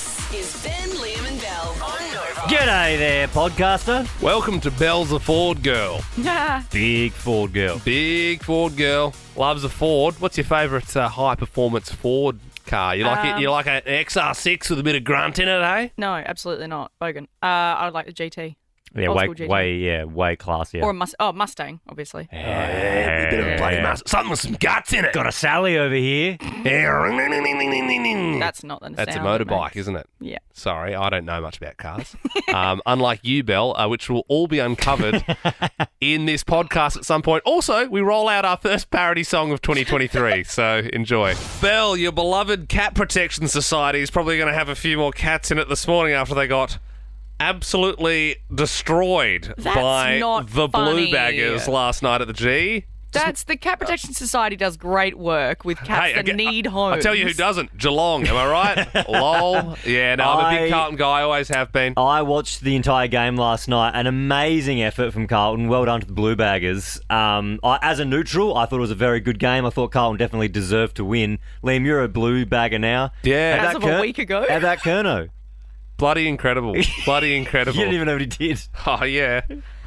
This is Ben, Liam and Belle on Nova. G'day there, podcaster. Welcome to Belle's a Ford girl. Big Ford girl. Big Ford girl. Loves a Ford. What's your favourite high-performance Ford car? You like it? You like an XR6 with a bit of grunt in it, eh? No, absolutely not. Bogan. I would like the GT. Yeah, Old way school GT. way classier. Or a Mustang, obviously. Yeah, a bit of a bloody Mustang. Something with some guts in it. Got a Sally over here. That's not the That's a sound it motorbike, makes. isn't it? Yeah. Sorry, I don't know much about cars. Unlike you, Belle, which will all be uncovered in this podcast at some point. Also, we roll out our first parody song of 2023, so enjoy. Belle, your beloved Cat Protection Society is probably going to have a few more cats in it this morning after they got absolutely destroyed by not the funny. blue baggers last night at the G. That's the Cat Protection Society does great work with cats that need homes. I tell you who doesn't. Geelong, am I right? Lol. Yeah, no, I'm a big Carlton guy, always have been. I watched the entire game last night. An amazing effort from Carlton. Well done to the Blue Baggers. As a neutral, I thought it was a very good game. I thought Carlton definitely deserved to win. Liam, you're a Blue Bagger now. Yeah. As of a week ago. How about Kerno? Bloody incredible. Bloody incredible. You didn't even know what he did. Oh, yeah.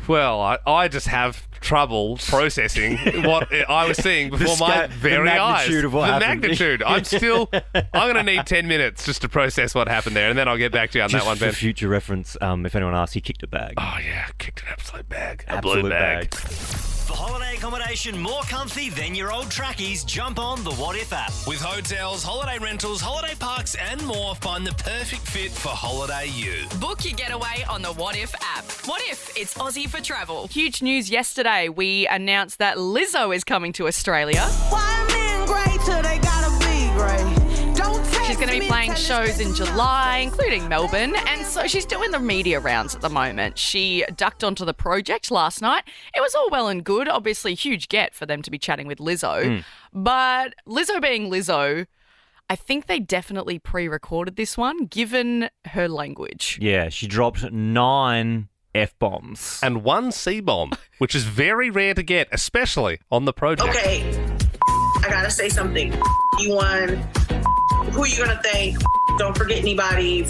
Well, I just have trouble processing what I was seeing before my very eyes. The magnitude of what happened. Magnitude. I'm going to need 10 minutes just to process what happened there, and then I'll get back to you on that one, Ben. For future reference, if anyone asks, he kicked a bag. Oh, yeah. Kicked an absolute bag. Absolute a blue bag. For holiday accommodation more comfy than your old trackies, jump on the What If app. With hotels, holiday rentals, holiday parks and more, find the perfect fit for holiday you. Book your getaway on the What If app. What if it's Aussie for travel? Huge news yesterday. We announced that Lizzo is coming to Australia. She's going to be playing shows in July, including Melbourne, and so she's doing the media rounds at the moment. She ducked onto the project last night. It was all well and good. Obviously, huge get for them to be chatting with Lizzo. But Lizzo being Lizzo, I think they definitely pre-recorded this one, given her language. Yeah, she dropped 9 F-bombs. And 1 C-bomb, which is very rare to get, especially on the project. Okay, I gotta say something. You won. Who are you gonna thank? Don't forget anybody.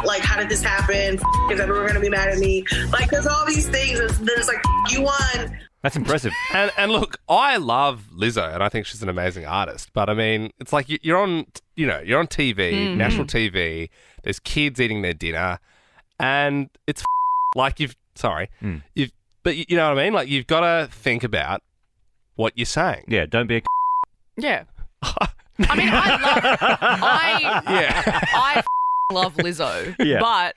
Like, how did this happen? Is everyone gonna be mad at me? Like, there's all these things. There's like, you won. That's impressive. And look, I love Lizzo, and I think she's an amazing artist. But I mean, it's like you're on TV, national TV. There's kids eating their dinner, and it's like but you know what I mean? Like, you've got to think about what you're saying. Yeah, don't be a Yeah. I mean, I love Lizzo, but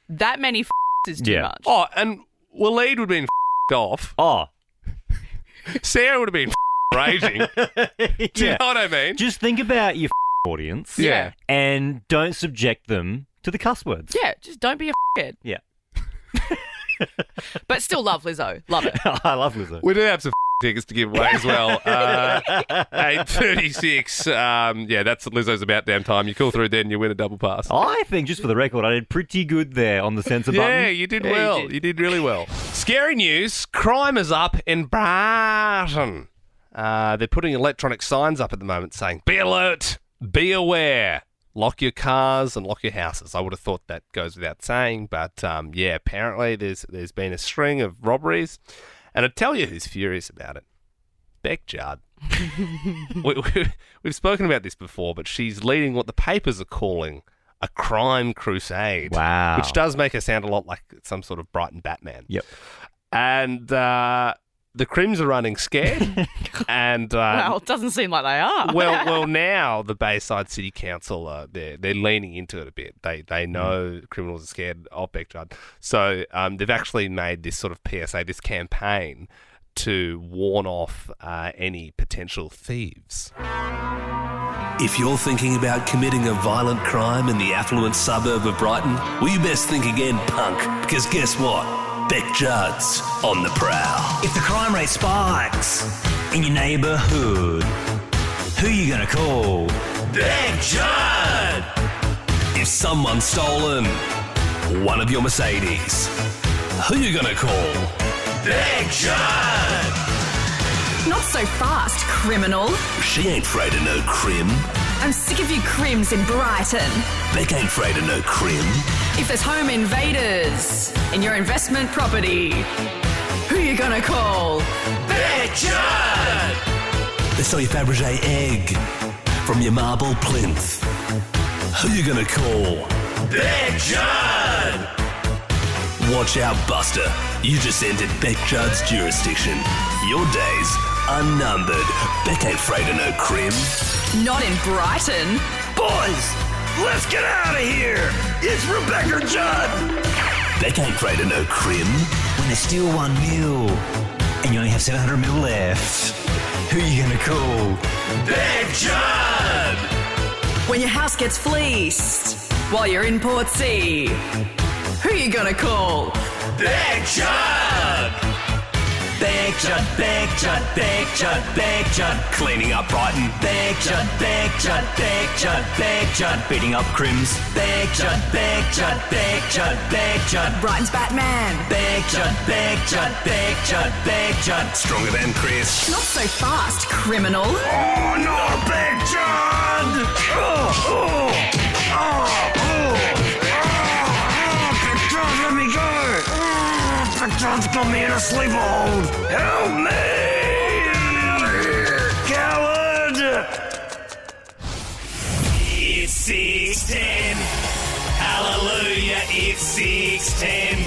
that many is too much. Oh, and Waleed would have been off. Oh. Sarah would have been raging. Do you know what I mean? Just think about your audience. Yeah. And don't subject them to the cuss words. Yeah, just don't be a head. Yeah. But still love Lizzo. Love it. I love Lizzo. We do have some tickets to give away as well. 8:36. That's Lizzo's about damn time. You call through then, you win a double pass. I think, just for the record, I did pretty good there on the censor button. Yeah, you did well. You did really well. Scary news. Crime is up in Brighton. They're putting electronic signs up at the moment saying, be alert, be aware. Lock your cars and lock your houses. I would have thought that goes without saying, but apparently there's been a string of robberies. And I tell you who's furious about it. Bec Judd. We've spoken about this before, but she's leading what the papers are calling a crime crusade. Wow. Which does make her sound a lot like some sort of Brighton Batman. Yep. And the Crims are running scared. And well, it doesn't seem like they are. well, now the Bayside City Council they're leaning into it a bit. They know criminals are scared of Bec Judd, so they've actually made this sort of PSA, this campaign to warn off any potential thieves. If you're thinking about committing a violent crime in the affluent suburb of Brighton, well, you best think again, punk, because guess what? Bec Judd's on the prowl. If the crime rate spikes in your neighbourhood, who you gonna call? Bec Judd! If someone's stolen one of your Mercedes, who you gonna call? Bec Judd! Not so fast, criminal. She ain't afraid of no crim. I'm sick of you crims in Brighton. Bec ain't afraid of no crim. If there's home invaders in your investment property, who you gonna call? Bec Judd! They sell your Fabergé egg from your marble plinth. Who you gonna call? Bec Judd! Watch out, Buster. You just entered Bec Judd's jurisdiction. Your days are numbered. Bec ain't afraid of no crim. Not in Brighton. Boys, let's get out of here. It's Rebecca Judd. Bec ain't afraid of no crim. When there's still 1 mil and you only have 700 mil left, who you gonna call? Bec Judd. When your house gets fleeced while you're in Portsea, who you gonna call? Bec Judd. Bec Judd, Bec Judd, Bec Judd, Bec Judd. Cleaning up Brighton. Bec Judd, Bec Judd, Bec Judd, Bec Judd. Beating up crims. Bec Judd, Bec Judd, Bec Judd, Bec Judd. Brighton's Batman. Bec Judd, Bec Judd, Bec Judd, Bec Judd. Stronger than Chris. Not so fast, criminal. Oh no, Bec Judd! Bec Judd, let me go! Bec Judd's got me in a sleephold! Help me! Coward! It's 6:10. Hallelujah, it's 6:10.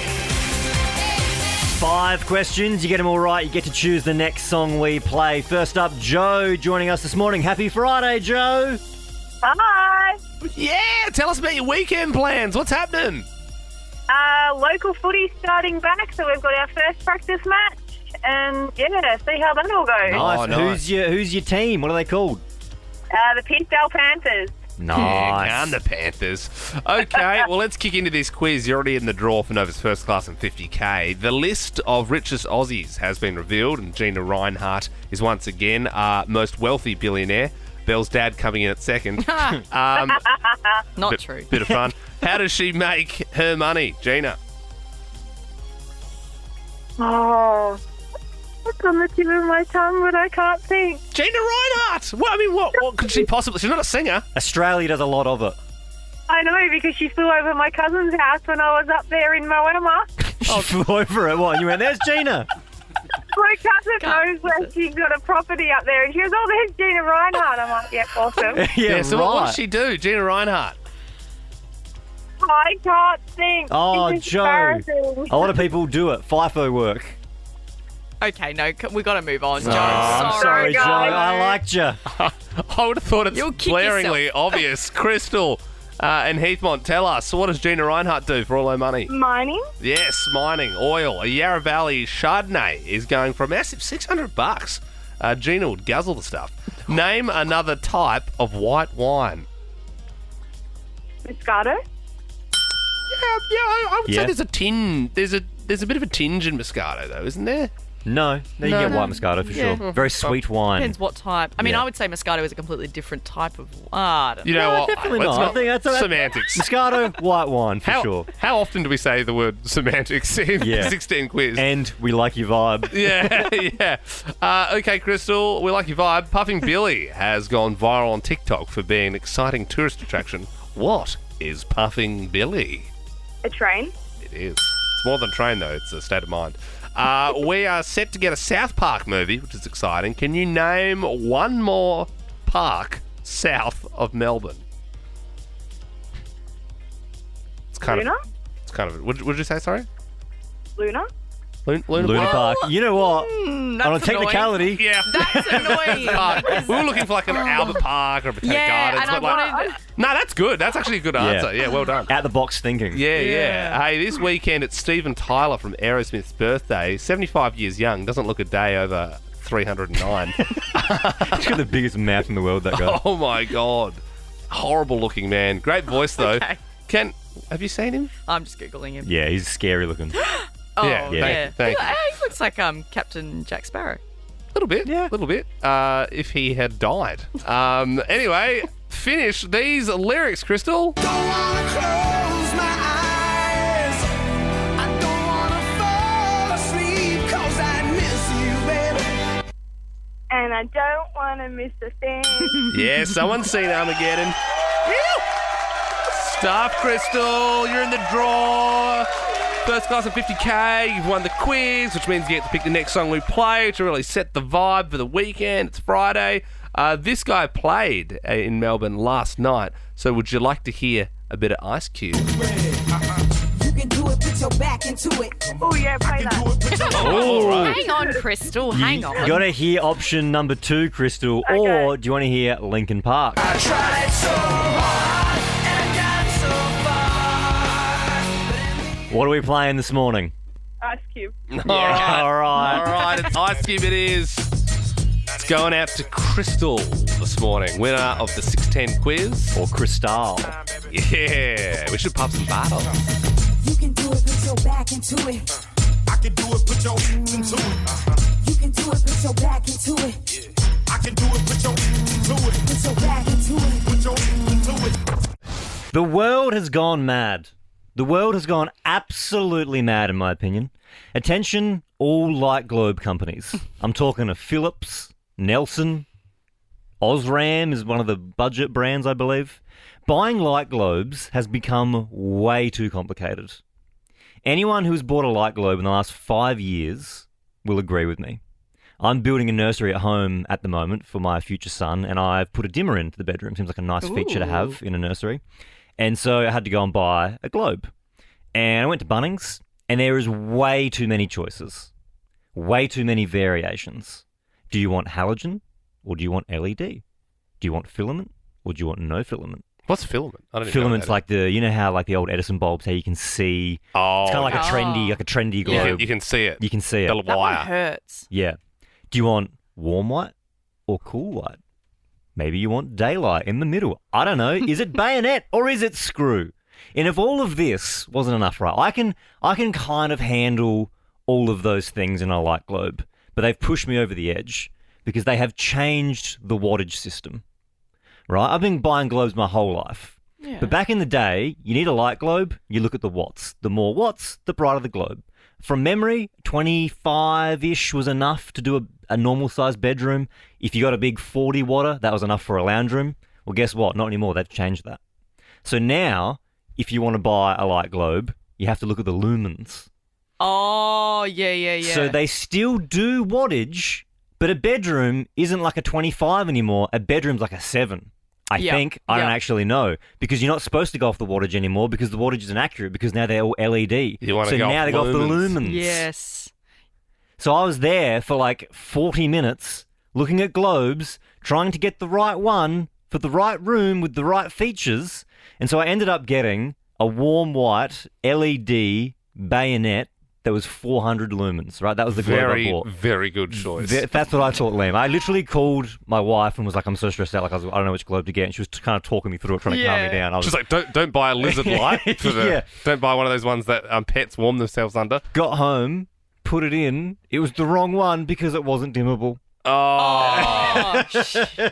5 questions. You get them all right, you get to choose the next song we play. First up, Joe joining us this morning. Happy Friday, Joe. Hi. Yeah, tell us about your weekend plans. What's happening? Local footy starting back, so we've got our first practice match, and yeah, see how that all goes. Oh, nice. Who's your team? What are they called? The Pittsdale Panthers. Nice. Yeah, and the Panthers. Okay, well, let's kick into this quiz. You're already in the draw for Nova's First Class and 50K. The list of richest Aussies has been revealed, and Gina Reinhart is once again our most wealthy billionaire. Belle's dad coming in at second. Not true. Bit of fun. How does she make her money, Gina? Oh, it's on the tip of my tongue, but I can't think. Gina Reinhart! Well, I mean, what could she possibly... She's not a singer. Australia does a lot of it. I know, because she flew over my cousin's house when I was up there in Moama. She flew over it. What? And you went, there's Gina. My cousin knows where she's got a property up there, and she goes, oh, there's Gina Reinhart. I'm like, yeah, awesome. Yeah, So right. what does she do, Gina Reinhart? I can't think. Oh, This is Joe. embarrassing. A lot of people do it. FIFO work. Okay, no, we got to move on, Joe. I'm sorry, Joe. guys. I liked you. I would have thought it's You'll kick glaringly yourself. obvious. Crystal and Heathmont, tell us, what does Gina Reinhart do for all her money? Mining? Yes, mining, oil. A Yarra Valley Chardonnay is going for a massive $600. Gina would guzzle the stuff. Name another type of white wine. Moscato? Yeah, I would Yeah. say there's a bit of a tinge in Moscato, though, isn't there? No, you get white Moscato for Yeah. sure. Very sweet wine. Depends what type. I mean, Yeah. I would say Moscato is a completely different type of... I don't You know. know No, what? definitely Let's not. I think that's semantics. Moscato, white wine for sure. How often do we say the word semantics in Yeah. 16 quiz? And we like your vibe. Yeah, yeah. Okay, Crystal, we like your vibe. Puffing Billy has gone viral on TikTok for being an exciting tourist attraction. What is Puffing Billy? A train? It is. It's more than a train, though. It's a state of mind. We are set to get a South Park movie, which is exciting. Can you name one more park south of Melbourne? It's kind Luna? of. What did you say? Sorry, Luna? Luna Park. You know what? On a That's technicality, Yeah. That's annoying. We were looking for like an Albert Park or a Botanic Yeah, Gardens, and I but like, wanted... no, that's good. That's actually a good answer. Yeah, well done. out the box thinking. Yeah. Hey, this weekend it's Steven Tyler from Aerosmith's birthday. 75 years young, doesn't look a day over 309. He's got the biggest mouth in the world, that guy. Oh my God. Horrible looking man. Great voice though. Okay. Have you seen him? I'm just Googling him. Yeah, he's scary looking. Oh, Yeah, yeah. thank you. He looks like Captain Jack Sparrow. A little bit. Yeah. A little bit. If he had died. Anyway, finish these lyrics, Crystal. and I don't want to miss a thing. Yeah, someone's seen Armageddon. Stuff, Crystal. You're in the draw. First class of 50k. You've won the quiz, which means you get to pick the next song we play to really set the vibe for the weekend. It's Friday. This guy played in Melbourne last night. So would you like to hear a bit of Ice Cube? You can do it, put your back into it. Oh, yeah, play that. Oh, Hang on, Crystal. Hang on. You got to hear option number 2, Crystal, or do you want to hear Linkin Park? I tried so hard and got so far. What are we playing this morning? Ice Cube. All right. It's Ice Cube it is. It's going out to Crystal this morning, winner of the 610 quiz. Or Crystal. Yeah, we should pop some bottles. You can do it, put your back into it. I can do it, put your into it. You can do it, put your back into it. I can do it, put your into it. Put your back into it. Put your into it. The world has gone mad. The world has gone absolutely mad, in my opinion. Attention, all light globe companies. I'm talking of Philips, Nelson, Osram is one of the budget brands, I believe. Buying light globes has become way too complicated. Anyone who's bought a light globe in the last 5 years will agree with me. I'm building a nursery at home at the moment for my future son, and I've put a dimmer into the bedroom. Seems like a nice feature to have in a nursery. And so I had to go and buy a globe. And I went to Bunnings, and there is way too many choices. Way too many variations. Do you want halogen, or do you want LED? Do you want filament, or do you want no filament? What's filament? I don't even Filament's know like the old Edison bulbs, how you can see. Oh, It's kind of like a trendy globe. You can see it. You can see it. The That one wire. hurts. Yeah. Do you want warm white or cool white? Maybe you want daylight in the middle. I don't know. Is it bayonet or is it screw? And if all of this wasn't enough, right, I can kind of handle all of those things in a light globe, but they've pushed me over the edge because they have changed the wattage system. Right? I've been buying globes my whole life. Yeah. But back in the day, you need a light globe, you look at the watts. The more watts, the brighter the globe. From memory, 25-ish was enough to do a normal-sized bedroom. If you got a big 40-watter, that was enough for a lounge room. Well, guess what? Not anymore. They've changed that. So now, if you want to buy a light globe, you have to look at the lumens. Oh, yeah. So they still do wattage, but a bedroom isn't like a 25 anymore. A bedroom's like a 7. I think. I don't actually know. Because you're not supposed to go off the wattage anymore because the wattage is inaccurate because now they're all LED. You want to so go now off they go off the lumens. lumens. Yes. So I was there for like 40 minutes looking at globes, trying to get the right one for the right room with the right features. And so I ended up getting a warm white LED bayonet that was 400 lumens, right? That was the globe I bought. Very good choice. That's what I thought, Liam. I literally called my wife and was like, I'm so stressed out. Like, I don't know which globe to get. And she was kind of talking me through it, trying to calm me down. I was She's like, don't buy a lizard light. Don't buy one of those ones that pets warm themselves under. got home, put it in. It was the wrong one because it wasn't dimmable. Oh,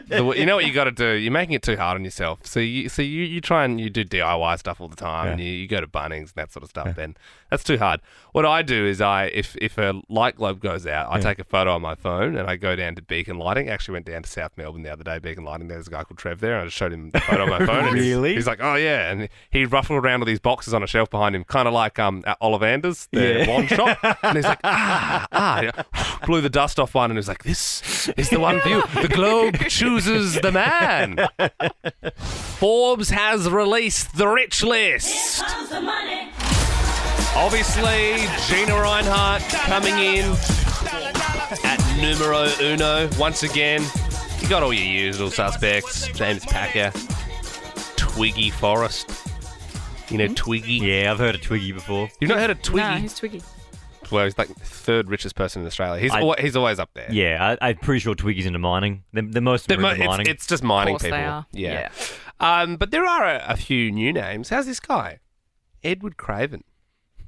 You know what you got to do? You're making it too hard on yourself. So you try and you do DIY stuff all the time, and you go to Bunnings and that sort of stuff. Then that's too hard. What I do is if a light globe goes out, I take a photo on my phone and I go down to Beacon Lighting. Actually went down to South Melbourne the other day, Beacon Lighting. There's a guy called Trev there, and I just showed him the photo on my phone. And Really? He's like, oh yeah, and he ruffled around all these boxes on a shelf behind him, kind of like at Ollivander's, the wand shop. And he's like, blew the dust off one, and he was like, this is the one for you. The globe chooses the man. Forbes has released the rich list. Obviously, Gina Reinhardt coming in at numero uno once again. You got all your usual suspects: James Packer, Twiggy Forrest. You know Twiggy? Yeah, I've heard of Twiggy before. You've not heard of Twiggy? no, he's Twiggy. Well, he's like the third richest person in Australia. He's always up there. Yeah, I'm pretty sure Twiggy's into mining. The most of them are into mining. It's just mining Of course people. they are. Yeah. But there are a few new names. How's this guy? Edward Craven.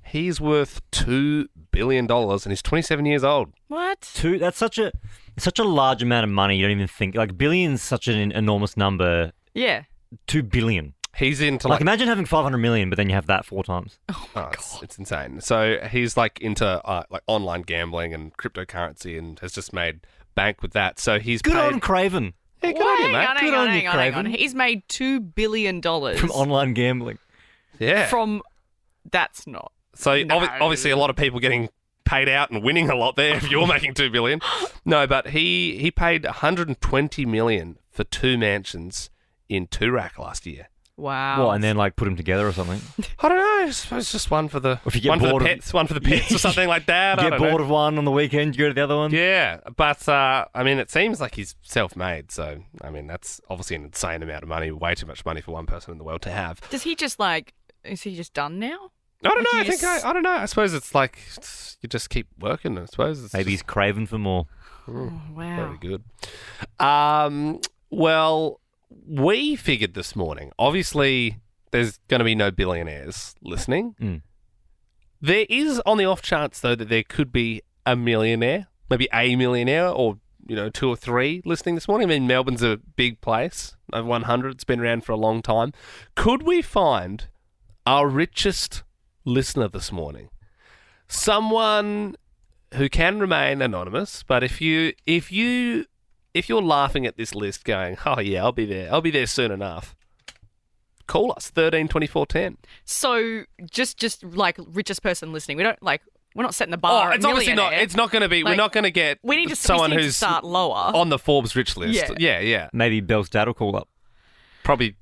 He's worth $2 billion and he's 27 years old. What? That's such a large amount of money. You don't even think like billions. Such an enormous number. Yeah. 2 billion. He's into Like imagine having 500 million, but then you have that 4 times. It's insane. So he's like into like online gambling and cryptocurrency and has just made bank with that. So he's Good paid... on Craven Yeah, good on you, mate. Hang on, hang on. He's made $2 billion from online gambling. Yeah. That's not. So obviously a lot of people getting paid out and winning a lot there if you're making $2 billion. No, but he paid $120 million for 2 mansions in Toorak last year. Wow. What, and then like put them together or something? I don't know. I suppose just one for the If you get one for the bored of- pets, one for the pets or something like that. I Get don't bored know. of one on the weekend, you go to the other one? Yeah, but I mean, it seems like he's self-made. So I mean, that's obviously an insane amount of money. Way too much money for one person in the world to have. Does he just is he just done now? I don't know. I don't know. I suppose it's like you just keep working. I suppose it's Maybe he's craving for more. Oh, wow. very good. Well, we figured this morning. Obviously, there's going to be no billionaires listening. Mm. There is, on the off chance, though, that there could be a millionaire, maybe a millionaire, or 2 or 3 listening this morning. I mean, Melbourne's a big place. Over 100. It's been around for a long time. Could we find our richest listener this morning? Someone who can remain anonymous, but if you're laughing at this list, going, "Oh yeah, I'll be there soon enough," call us 13 24 10. So just like richest person listening, we're not setting the bar. It's obviously not. It's not going to be. We're not going to get. We need to someone we need to who's start lower on the Forbes rich list. Yeah. Maybe Belle's dad will call up. Probably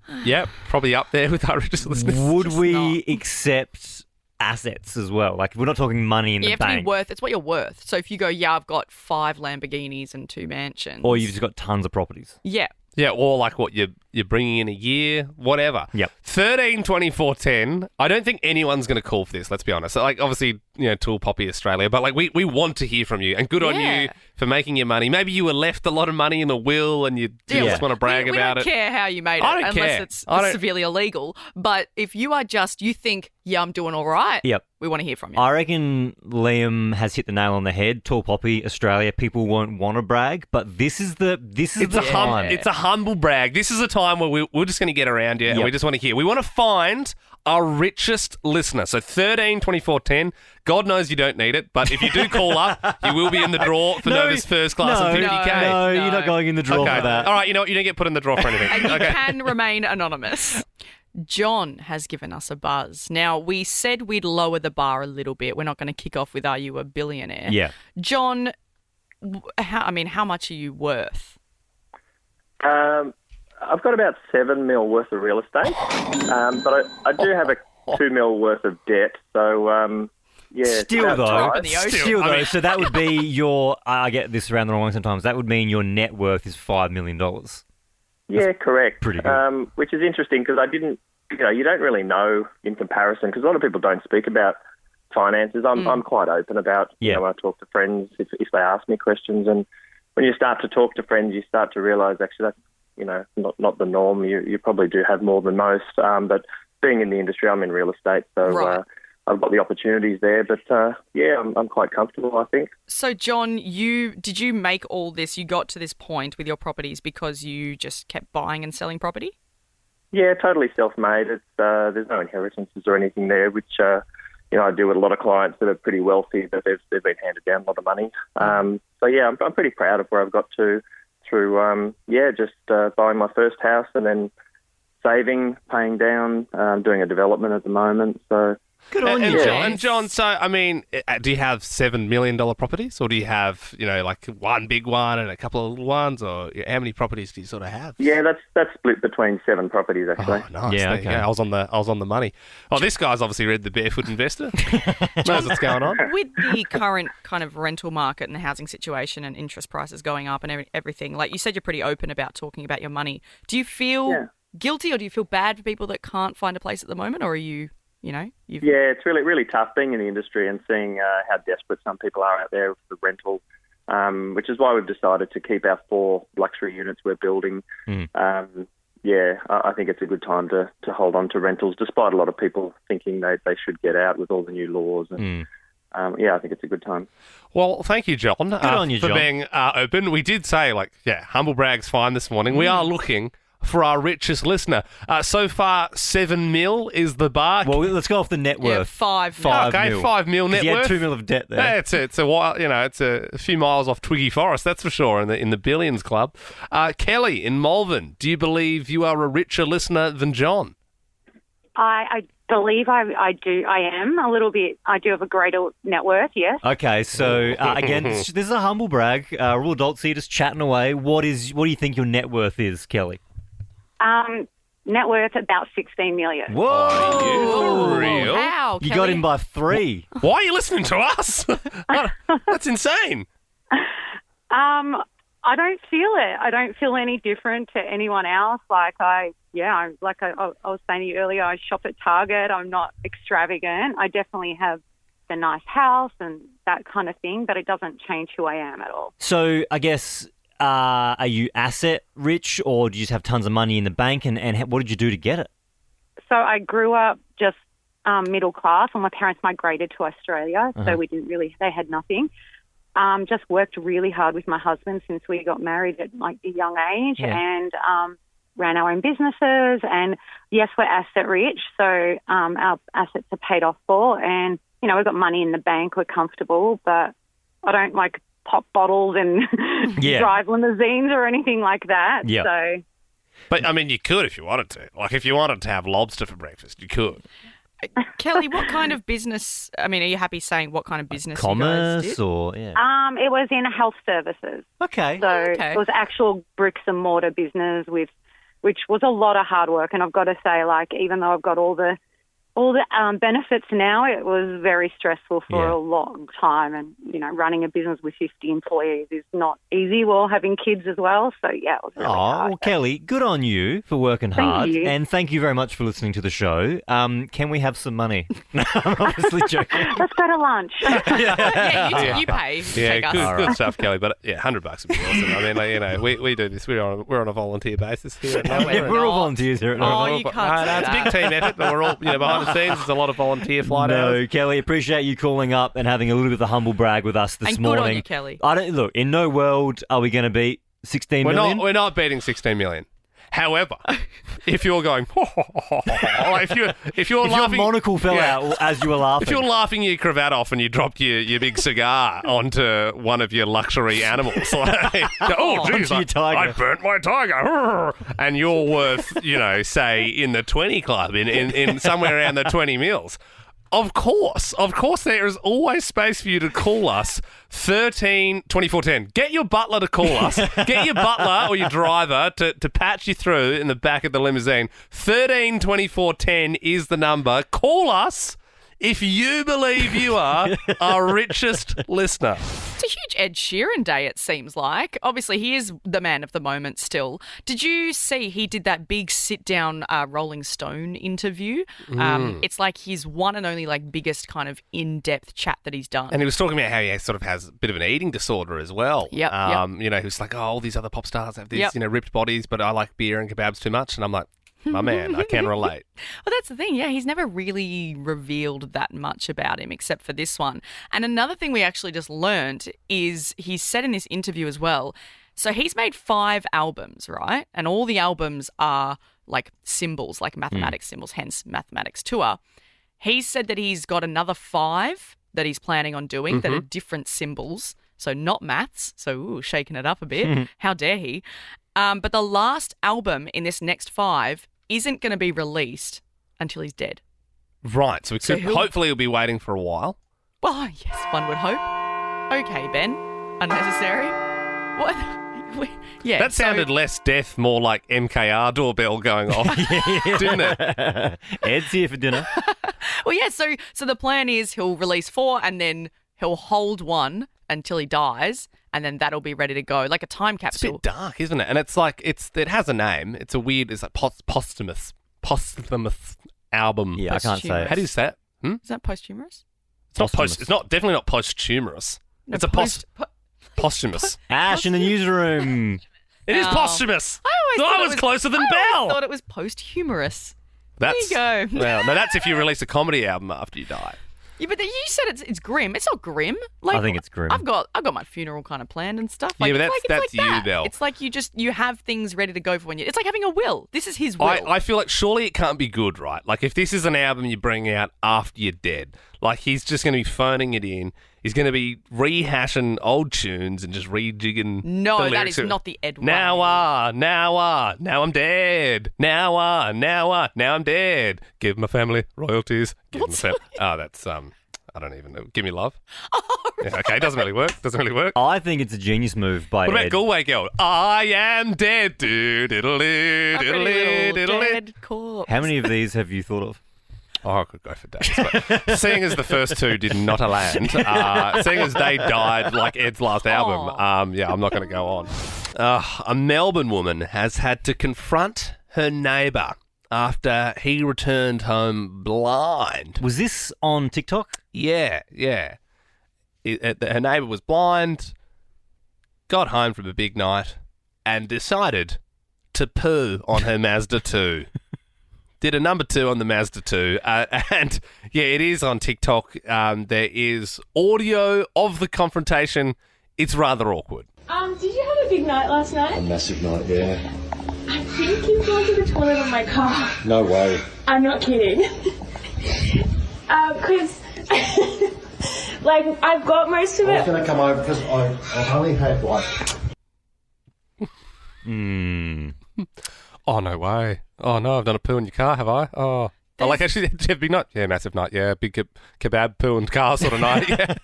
up there with our richest listeners. Would we accept assets as well? Like, we're not talking money in You the have to be bank. worth. It's what you're worth. So if you go, I've got 5 Lamborghinis and 2 mansions, Or you've just got tons of properties. yeah. Yeah, or like what you're bringing in a year, whatever. Yep. 13 24 10. I don't think anyone's going to call for this, let's be honest. Like, obviously, Tool Poppy Australia, but like we want to hear from you, and good on you for making your money. Maybe you were left a lot of money in a will and you just want to brag we about don't it. care how you made it, I don't unless care. it's I don't- severely illegal. But if you are you think, I'm doing all right, Yep. we want to hear from you. I reckon Liam has hit the nail on the head. Tall Poppy, Australia, people won't want to brag, but this is the time. It's a humble brag. This is a time where we're just going to get around you and Yep. we just want to hear. We want to find our richest listener. So 13 24 10. God knows you don't need it, but if you do call up, you will be in the draw for Nova's first class of 50K. No, you're not going in the draw for that. All right, you know what? You don't get put in the draw for anything. And you can remain anonymous. John has given us a buzz. Now, we said we'd lower the bar a little bit. We're not going to kick off with, are you a billionaire? Yeah. John, how much are you worth? I've got about 7 mil worth of real estate, but I do have a 2 mil worth of debt. So, Still though, in the ocean. so that would be your. I get this around the wrong way sometimes. That would mean your net worth is $5 million. Yeah, correct. Pretty good. Which is interesting because I didn't, you don't really know in comparison because a lot of people don't speak about finances. I'm quite open about, when I talk to friends if they ask me questions. And when you start to talk to friends, you start to realise actually that's, not the norm. You probably do have more than most. But being in the industry, I'm in real estate, so Right. I've got the opportunities there. But I'm quite comfortable, I think. So, John, did you make all this? You got to this point with your properties because you just kept buying and selling property? Yeah, totally self-made. It's there's no inheritances or anything there, which I do with a lot of clients that are pretty wealthy, that they've been handed down a lot of money. I'm pretty proud of where I've got to through just buying my first house and then saving, paying down, doing a development at the moment. So. Good on you, John. John. And John, so, I mean, do you have $7 million properties or do you have, like one big one and a couple of little ones, or how many properties do you sort of have? Yeah, that's split between 7 properties, actually. Oh, nice. Yeah, There okay. you go. I was on the money. Oh, this guy's obviously read The Barefoot Investor. Knows what's going on. With the current kind of rental market and the housing situation and interest prices going up and everything, like you said, you're pretty open about talking about your money. Do you feel guilty or do you feel bad for people that can't find a place at the moment, or are you... Yeah, it's really, really tough being in the industry and seeing how desperate some people are out there for rental, which is why we've decided to keep our 4 luxury units we're building. I think it's a good time to hold on to rentals, despite a lot of people thinking they should get out with all the new laws. And, I think it's a good time. Well, thank you, John. Good on you, for John. being open. We did say, humble brag's fine this morning. We are looking for our richest listener. So far, 7 mil is the bar. Well, let's go off the net worth. 5 Okay, mil. 5 mil net He had worth. 2 mil of debt there. Yeah, it's a while, it's a few miles off Twiggy Forest, that's for sure, in the Billions Club. Kelly in Malvern, do you believe you are a richer listener than John? I believe I do. I am a little bit. I do have a greater net worth, yes. Okay, so again, this is a humble brag. We're all adults here, just chatting away. What do you think your net worth is, Kelly? Net worth about 16 million. Whoa! Are you for real? Wow, You Kelly. got him by 3. Why are you listening to us? That's insane. I don't feel it. I don't feel any different to anyone else. I was saying to you earlier, I shop at Target. I'm not extravagant. I definitely have a nice house and that kind of thing, but it doesn't change who I am at all. So I guess, are you asset rich, or do you just have tons of money in the bank? And what did you do to get it? So I grew up just middle class, and my parents migrated to Australia, so they had nothing. Just worked really hard with my husband since we got married at a young age, and ran our own businesses. And yes, we're asset rich, so our assets are paid off for, and we've got money in the bank. We're comfortable, but I don't pop bottles and drive limousines or anything like that. Yeah. So, But I mean, you could if you wanted to. If you wanted to have lobster for breakfast, you could. Kelly, what kind of business? I mean, are you happy saying what kind of business you guys Commerce did? or it was in health services. Okay. So it was actual bricks and mortar business which was a lot of hard work. And I've got to say, even though I've got all the benefits now, it was very stressful for a long time. And, running a business with 50 employees is not easy while having kids as well. So, it was really hard. Well, Kelly, good on you for working hard. you. And thank you very much for listening to the show. Can we have some money? No, I'm obviously joking. Let's go to lunch. You pay. Take us. Good stuff, Kelly. But $100 would be awesome. I mean, we do this. We're on a volunteer basis here. At We're all volunteers here at Oh, you can't say It's a big team effort, but we're all behind the scenes. There's a lot of volunteer flight hours. No, Kelly, appreciate you calling up and having a little bit of the humble brag with us this And morning. good on you, Kelly. Look, in no world are we going to beat 16 million. We're not beating 16 million. However, if you're going, if you're If laughing, your monocle fell out as you were laughing. if you're laughing your cravat off and you dropped your big cigar onto one of your luxury animals, geez, your tiger. I burnt my tiger, and you're worth, say in the 20 club, in somewhere around the 20 mils. Of course, there is always space for you to call us 13-2410. Get your butler to call us. Get your butler or your driver to patch you through in the back of the limousine. 13-2410 is the number. Call us if you believe you are our richest listener. It's a huge Ed Sheeran day, it seems like. Obviously, he is the man of the moment still. Did you see he did that big sit-down Rolling Stone interview? It's like his one and only biggest kind of in-depth chat that he's done. And he was talking about how he sort of has a bit of an eating disorder as well. Yep. He was like, all these other pop stars have these, ripped bodies, but I like beer and kebabs too much. And I'm like, my man, I can relate. Well, that's the thing. Yeah, he's never really revealed that much about him except for this one. And another thing we actually just learned is he said in this interview as well, so he's made 5 albums, right? And all the albums are symbols, mathematics symbols, hence mathematics tour. He said that he's got another 5 that he's planning on doing that are different symbols. So not maths. So shaking it up a bit. How dare he? But the last album in this next 5 isn't going to be released until he's dead. Right. So hopefully he'll be waiting for a while. Well, yes, one would hope. Okay, Ben. Unnecessary. What? Yeah. That sounded less death, more like MKR doorbell going off, didn't it? Ed's here for dinner. Well, yeah, so the plan is he'll release 4 and then he'll hold one until he dies, and then that'll be ready to go, like a time capsule. It's a bit dark, isn't it? And it's it has a name. It's a weird, it's like posthumous album. Yeah, I can't say it. How do you say it? Is that posthumous? It's not definitely not posthumous. No, it's posthumous. Ash in the newsroom. It is posthumous. I was closer than Belle. I thought it was posthumous. There you go. Well, no, that's if you release a comedy album after you die. Yeah, but you said it's grim. It's not grim. Like, I think it's grim. I've got my funeral kind of planned and stuff. Like, Yeah, but it's that's like you, that. Belle. It's like you have things ready to go for when you. It's like having a will. This is his will. I feel like surely it can't be good, right? Like if this is an album you bring out after you're dead, like he's just going to be phoning it in. He's going to be rehashing old tunes and just rejigging. No, the that lyrics. is not the Ed. Now I'm dead. Now I'm dead. Give my family royalties. Give my family. Oh, that's I don't even know. Give me love. Oh, Yeah, okay, doesn't really work. I think it's a genius move by What about Ed. Galway Girl? I am dead. dead corpse. How many of these have you thought of? Oh, I could go for days. But seeing as the first two did not land, seeing as they died like Ed's last album, I'm not going to go on. A Melbourne woman has had to confront her neighbour after he returned home blind. Was this on TikTok? Yeah. Her neighbour was blind, got home from a big night, and decided to poo on her Mazda 2. Did a number 2 on the Mazda 2. And, yeah, it is on TikTok. There is audio of the confrontation. It's rather awkward. Did you have a big night last night? A massive night, yeah. I think you've gone to the toilet on my car. No way. I'm not kidding. Because, like, I've got most of I it. was going to come over because I've only had, like... Oh, no way. Oh, no, I've done a poo in your car, have I? Oh. Actually, did you have a big night? Yeah, massive night. Yeah, big kebab, poo and car sort of night. Yeah.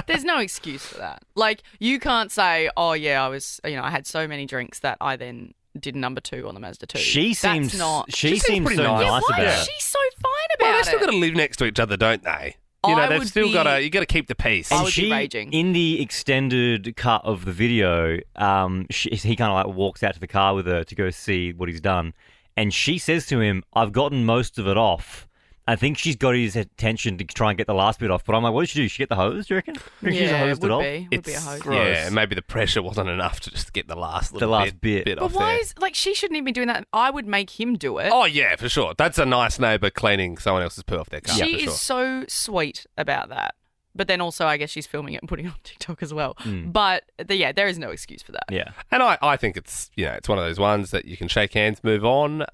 There's no excuse for that. Like, you can't say, oh, yeah, I had so many drinks that I then did number 2 on the Mazda 2. She seems so pretty nice about it. She's so fine about Well, it. they've still got to live next to each other, don't they? They've still got to. You got to keep the peace. And would be raging. In the extended cut of the video, he kind of like walks out to the car with her to go see what he's done, and she says to him, "I've gotten most of it off." I think she's got his attention to try and get the last bit off, but I'm like, what did she do? She get the hose? Do you reckon? She's hosed it off. Would be a hose. Yeah, maybe the pressure wasn't enough to just get the last bit But off why there. is she shouldn't even be doing that? I would make him do it. Oh yeah, for sure. That's a nice neighbour cleaning someone else's poo off their car. She for sure. is so sweet about that. But then also, I guess she's filming it and putting it on TikTok as well. Mm. But there is no excuse for that. Yeah. And I think it's it's one of those ones that you can shake hands, move on.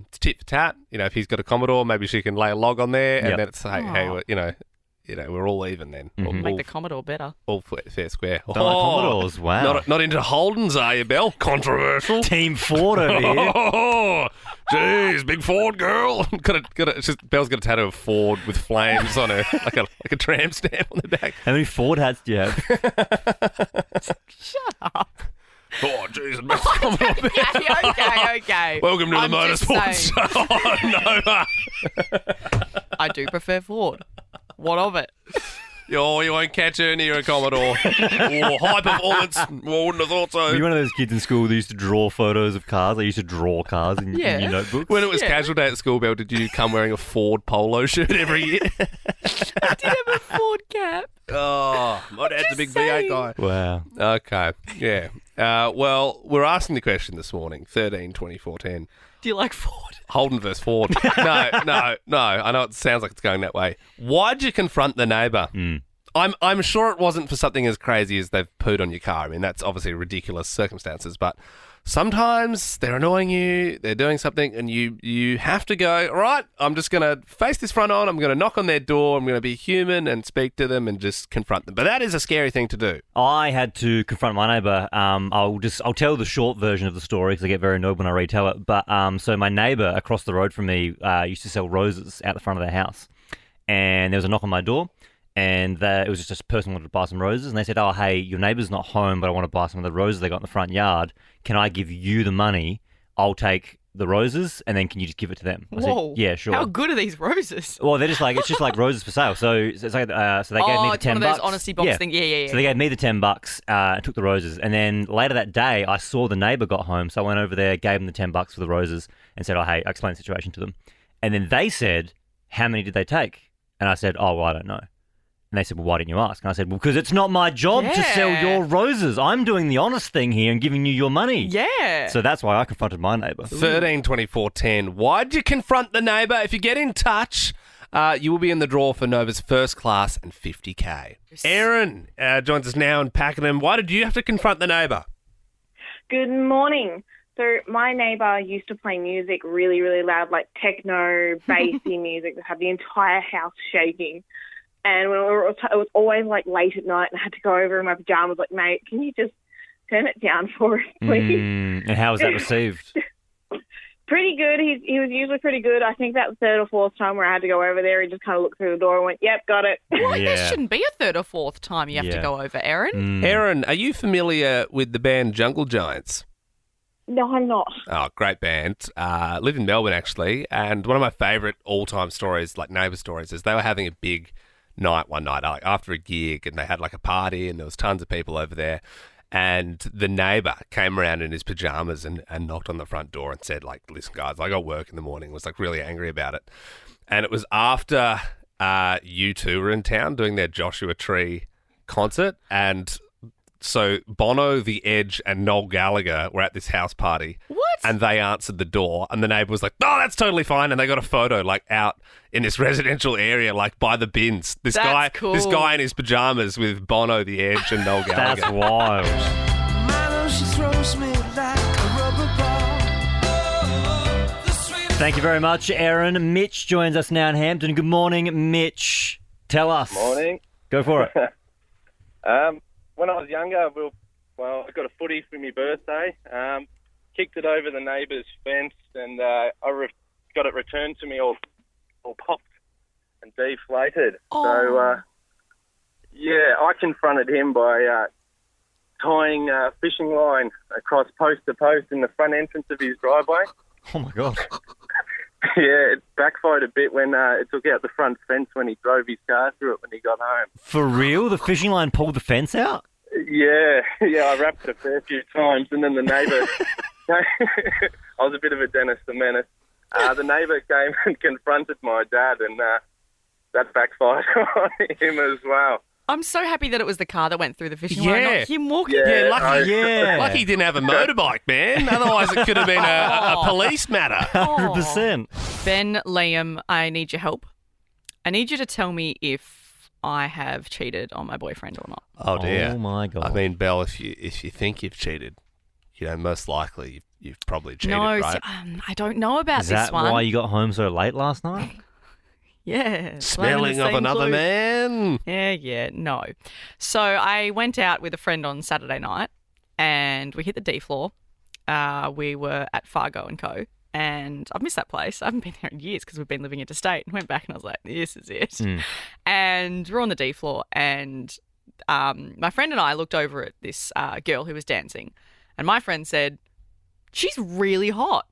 It's tit for tat. If he's got a Commodore, maybe she can lay a log on there, and then it's we're all even then. Mm-hmm. Make the Commodore better. All fair square. Don't like Commodores, wow. Not into Holdens, are you, Belle? Controversial. Team Ford over here. Oh, jeez, big Ford girl. Belle's got a tattoo of Ford with flames on her, like a tram stamp on the back. How many Ford hats do you have? Shut up. Oh, jeez, Okay. Welcome to I'm the just motorsports show. Oh, no. I do prefer Ford. What of it? Oh, you won't catch her near a Commodore. High performance. I wouldn't have thought so. Were you one of those kids in school that used to draw photos of cars? They used to draw cars in your notebooks? When it was casual day at school, Belle, did you come wearing a Ford polo shirt every year? I did have a Ford cap. Oh, my dad's a big V8 guy. Wow. Okay, yeah. Well, we're asking the question this morning, 13-24-10. Do you like Ford? Holden versus Ford. No. I know it sounds like it's going that way. Why'd you confront the neighbour? I'm sure it wasn't for something as crazy as they've pooed on your car. I mean, that's obviously ridiculous circumstances, but sometimes they're annoying you, they're doing something, and you have to go, all right, I'm just going to face this front on, I'm going to knock on their door, I'm going to be human and speak to them and just confront them. But that is a scary thing to do. I had to confront my neighbour. I'll tell the short version of the story because I get very annoyed when I retell it. But so my neighbour across the road from me used to sell roses out the front of their house, and there was a knock on my door. And it was just a person wanted to buy some roses. And they said, oh, hey, your neighbour's not home, but I want to buy some of the roses they got in the front yard. Can I give you the money? I'll take the roses, and then can you just give it to them? I Whoa. said, yeah, sure. How good are these roses? Well, they're just like, it's just like roses for sale. So they gave me the $10. It's one of those honesty box things. Yeah. So they gave me the $10 and took the roses. And then later that day, I saw the neighbour got home. So I went over there, gave them the $10 for the roses and said, oh, hey, I explained the situation to them. And then they said, how many did they take? And I said, oh, well, I don't know. And they said, well, why didn't you ask? And I said, well, because it's not my job to sell your roses. I'm doing the honest thing here and giving you your money. Yeah. So that's why I confronted my neighbour. 13-24-10. Why'd you confront the neighbour? If you get in touch, you will be in the draw for Nova's first class and 50K. Erin joins us now in Pakenham. Why did you have to confront the neighbour? Good morning. So my neighbour used to play music really, really loud, like techno, bassy music that had the entire house shaking. And when it was always like late at night and I had to go over in my pajamas, like, mate, can you just turn it down for us, please? And how was that received? Pretty good. He was usually pretty good. I think that third or fourth time where I had to go over there, he just kind of looked through the door and went, yep, got it. Well, there shouldn't be a third or fourth time you have to go over, Erin. Erin, are you familiar with the band Jungle Giants? No, I'm not. Oh, great band. Live in Melbourne, actually. And one of my favourite all-time stories, like neighbour stories, is they were having a big night one night, like after a gig, and they had like a party and there was tons of people over there. And the neighbour came around in his pajamas and knocked on the front door and said, like, listen, guys, I got work in the morning, was like really angry about it. And it was after U2 were in town doing their Joshua Tree concert. And so Bono, The Edge and Noel Gallagher were at this house party. What? And they answered the door and the neighbour was like, oh, that's totally fine. And they got a photo like out in this residential area, like by the bins. This guy in his pajamas with Bono, The Edge and Noel Gallagher. That's wild. Thank you very much, Erin. Mitch joins us now in Hampton. Good morning, Mitch. Tell us. Morning. Go for it. When I was younger, I got a footy for my birthday, kicked it over the neighbour's fence, and I got it returned to me all popped and deflated. Oh. So, I confronted him by tying a fishing line across post to post in the front entrance of his driveway. Oh, my God. Yeah, it backfired a bit when it took out the front fence when he drove his car through it when he got home. For real? The fishing line pulled the fence out? Yeah, I wrapped it a fair few times, and then the neighbour... I was a bit of a Dennis the Menace. The neighbour came and confronted my dad, and that backfired on him as well. I'm so happy that it was the car that went through the fishing line, not him walking. Lucky he didn't have a motorbike, man. Otherwise it could have been a police matter. 100%. Ben, Liam, I need your help. I need you to tell me if I have cheated on my boyfriend or not. Oh, dear. Oh, my God. I mean, Belle, if you think you've cheated, most likely you've probably cheated, no, right? I don't know about Is this that one. why you got home so late last night? Yeah. Smelling of another man. Yeah, no. So I went out with a friend on Saturday night and we hit the D floor. We were at Fargo & Co. And I've missed that place. I haven't been there in years because we've been living interstate. And went back and I was like, this is it. And we're on the D floor and my friend and I looked over at this girl who was dancing. And my friend said, she's really hot.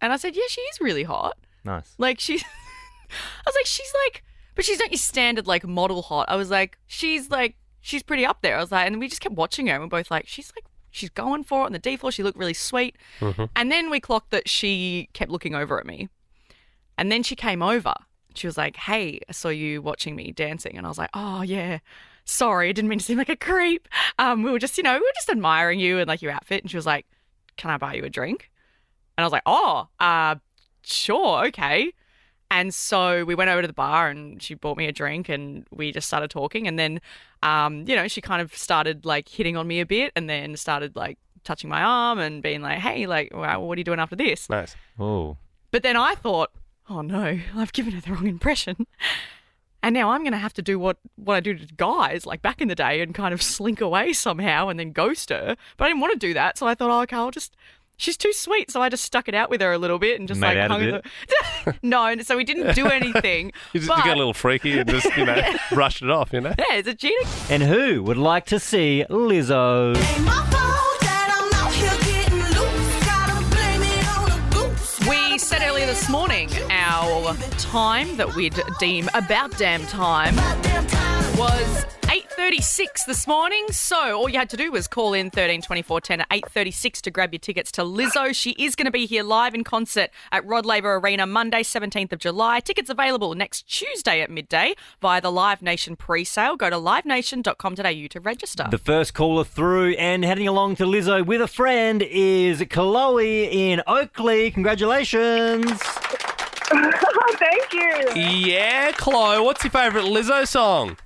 And I said, yeah, she is really hot. Nice. Like, I was like, but she's not your standard, like, model hot. I was like, she's pretty up there. I was like, and we just kept watching her and we're both like, she's going for it on the D floor. She looked really sweet. Mm-hmm. And then we clocked that she kept looking over at me. And then she came over. She was like, hey, I saw you watching me dancing. And I was like, oh, yeah. Sorry, I didn't mean to seem like a creep. We were just admiring you and like your outfit. And she was like, can I buy you a drink? And I was like, oh, sure, okay. And so we went over to the bar and she bought me a drink and we just started talking. And then, she kind of started like hitting on me a bit and then started like touching my arm and being like, hey, like, wow, what are you doing after this? Nice. Oh. But then I thought, oh no, I've given her the wrong impression. And now I'm going to have to do what I do to guys, like back in the day, and kind of slink away somehow and then ghost her. But I didn't want to do that. So I thought, oh, okay, she's too sweet. So I just stuck it out with her a little bit and just Made like out hung a bit. No, so we didn't do anything. You got a little freaky and just, brushed it off, Yeah, it's a Gina. And who would like to see Lizzo? We said earlier this morning our time that we'd deem about damn time was 8:36 this morning. So all you had to do was call in 13 24 10 at 8:36 to grab your tickets to Lizzo. She is going to be here live in concert at Rod Laver Arena Monday, 17th of July. Tickets available next Tuesday at midday via the Live Nation pre-sale. Go to livenation.com.au to register. The first caller through and heading along to Lizzo with a friend is Chloe in Oakley. Congratulations. Thank you. Yeah, Chloe, what's your favourite Lizzo song?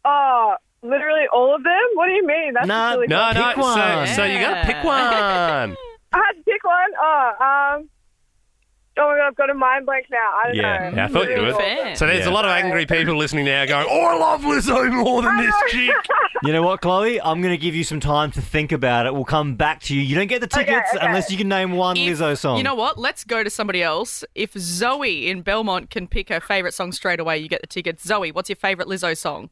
Oh, literally all of them? What do you mean? That's really No. Pick one. So you got to pick one. I had to pick one. Oh my God, I've got a mind blank now. I don't know. Yeah, I thought you would. Fair. So there's a lot of angry people listening now going, oh, I love Lizzo more than this chick. You know what, Chloe? I'm going to give you some time to think about it. We'll come back to you. You don't get the tickets unless you can name one Lizzo song. You know what? Let's go to somebody else. If Zoe in Belmont can pick her favourite song straight away, you get the tickets. Zoe, what's your favourite Lizzo song?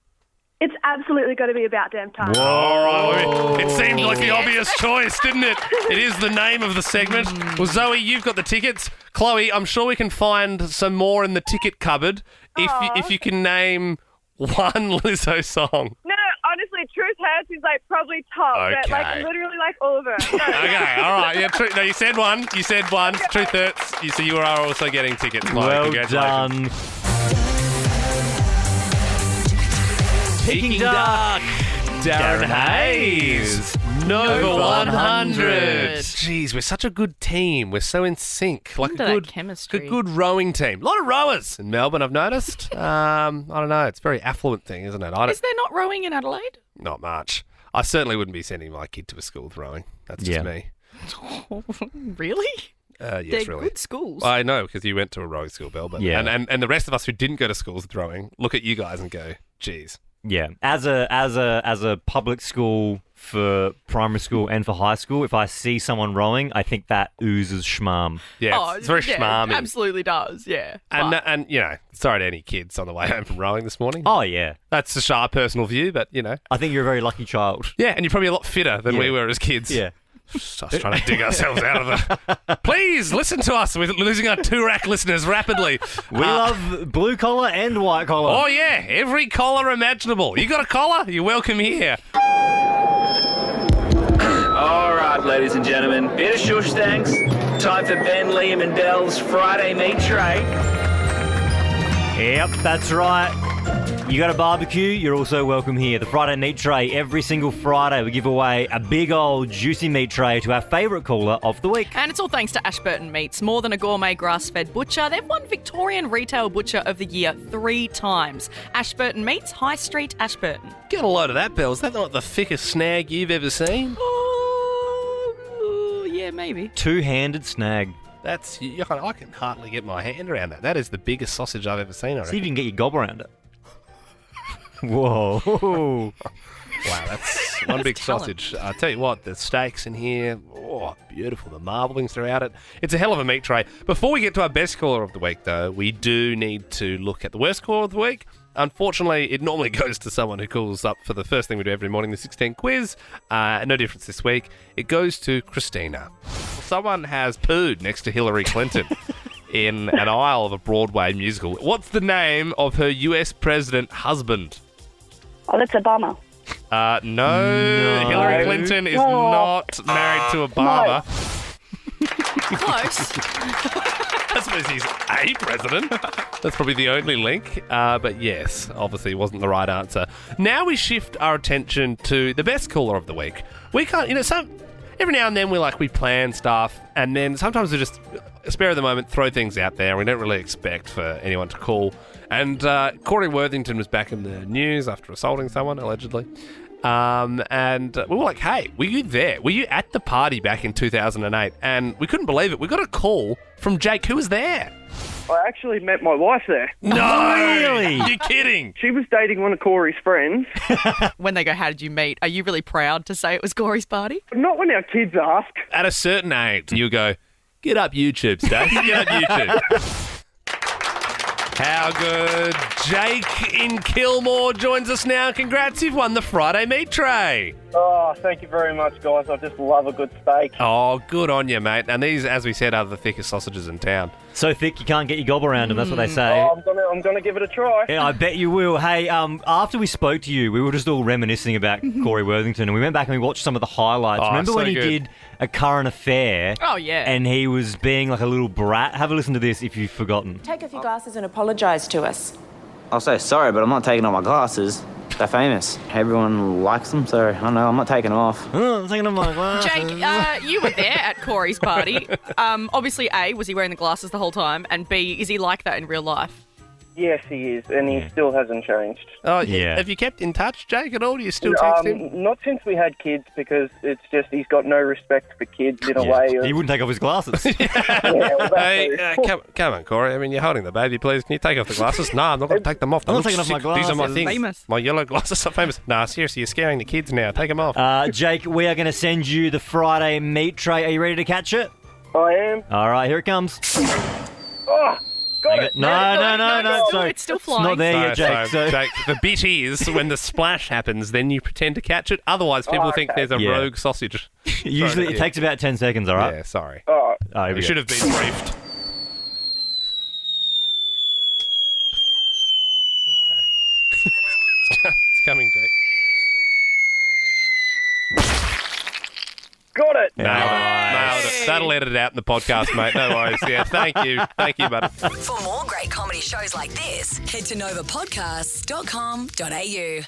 It's absolutely got to be About Damn Time. Whoa. All right. It seemed like the obvious choice, didn't it? It is the name of the segment. Well, Zoe, you've got the tickets. Chloe, I'm sure we can find some more in the ticket cupboard if you can name one Lizzo song. No, honestly, Truth Hurts is like probably top, but like literally like all of them. No. Okay, all right. Yeah, no, you said one. You said one. Truth Hurts. So you are also getting tickets, Chloe. Well Congratulations. done. Peking Duck. Darren Hayes. Nova 100. Jeez, we're such a good team. We're so in sync. Like a good rowing team. A lot of rowers in Melbourne, I've noticed. I don't know. It's a very affluent thing, isn't it? Is there not rowing in Adelaide? Not much. I certainly wouldn't be sending my kid to a school with rowing. That's just me. Really? Yes, They're really. good schools. I know, because you went to a rowing school, Belle. But and the rest of us who didn't go to schools with rowing look at you guys and go, geez. Yeah, as a public school for primary school and for high school, if I see someone rowing, I think that oozes schmarm. Yeah, it's very schmarmy. Absolutely does, yeah. And you know, sorry to any kids on the way home from rowing this morning. Oh, yeah. That's a sharp personal view, but, you know. I think you're a very lucky child. Yeah, and you're probably a lot fitter than we were as kids. Yeah. Just trying to dig ourselves out of the... Please, listen to us. We're losing our 2-rack listeners rapidly. We love blue collar and white collar. Oh, yeah. Every collar imaginable. You got a collar? You're welcome here. All right, ladies and gentlemen. Bit of shush thanks. Time for Ben, Liam and Belle's Friday meat tray. Yep, that's right. You got a barbecue, you're also welcome here. The Friday meat tray. Every single Friday we give away a big old juicy meat tray to our favourite caller of the week. And it's all thanks to Ashburton Meats. More than a gourmet grass-fed butcher, they've won Victorian Retail Butcher of the Year 3 times. Ashburton Meats, High Street, Ashburton. Get a load of that, Belle. Is that not the thickest snag you've ever seen? Yeah, maybe. Two-handed snag. That's... I can hardly get my hand around that. That is the biggest sausage I've ever seen, I reckon. See if you can get your gob around it. Whoa. Wow, that's one big sausage. I'll tell you what, the steaks in here, beautiful. The marblings throughout it. It's a hell of a meat tray. Before we get to our best caller of the week, though, we do need to look at the worst caller of the week. Unfortunately, it normally goes to someone who calls up for the first thing we do every morning, the 16 quiz. No difference this week. It goes to Christina. Someone has pooed next to Hillary Clinton in an aisle of a Broadway musical. What's the name of her US president husband? Oh, that's Obama. No. Hillary Clinton is not married to Obama. Close. I suppose he's a president. That's probably the only link. But yes, obviously wasn't the right answer. Now we shift our attention to the best caller of the week. We can't, every now and then we plan stuff, and then sometimes we just, spare of the moment, throw things out there. We don't really expect for anyone to call. And Corey Worthington was back in the news after assaulting someone, allegedly. And we were like, hey, were you there? Were you at the party back in 2008? And we couldn't believe it. We got a call from Jake, who was there. I actually met my wife there. No, really? You're kidding. She was dating one of Corey's friends. When they go, how did you meet? Are you really proud to say it was Corey's party? Not when our kids ask. At a certain age, you go, get up YouTube, Stace. Get up YouTube. How good. Jake in Kilmore joins us now. Congrats, you've won the Friday meat tray. Oh, thank you very much, guys. I just love a good steak. Oh, good on you, mate. And these, as we said, are the thickest sausages in town. So thick you can't get your gob around them, that's what they say. Oh, I'm gonna give it a try. Yeah, I bet you will. Hey, after we spoke to you, we were just all reminiscing about Corey Worthington, and we went back and we watched some of the highlights. Remember when he did a current affair? Oh, yeah. And he was being like a little brat? Have a listen to this if you've forgotten. Take off your glasses and apologise to us. I'll say sorry, but I'm not taking off my glasses. They're famous. Everyone likes them, so I don't know. I'm not taking them off. I'm taking them off. Jake, you were there at Corey's party. Obviously, A, was he wearing the glasses the whole time? And B, is he like that in real life? Yes, he is, and he still hasn't changed. Oh, yeah. Have you kept in touch, Jake, at all? Do you still text him? Not since we had kids, because it's just he's got no respect for kids in a way. He wouldn't take off his glasses. Hey, come on, Corey. I mean, you're holding the baby, please. Can you take off the glasses? No, I'm not going to take them off. I'm not taking off my glasses. These are my things. Famous. My yellow glasses are famous. Nah, seriously, you're scaring the kids now. Take them off. Jake, we are going to send you the Friday meat tray. Are you ready to catch it? I am. All right, here it comes. Oh, got it. No. It's still flying. It's not there yet, Jake. So Jake, the bit is when the splash happens, then you pretend to catch it. Otherwise, people think there's a rogue sausage. Usually it takes about 10 seconds, all right? Yeah, sorry. Oh, You should have been briefed. Okay. It's coming, Jake. got it. Nailed it. That'll edit it out in the podcast, mate. No worries. Yeah, thank you, buddy. For more great comedy shows like this, head to novapodcasts.com.au.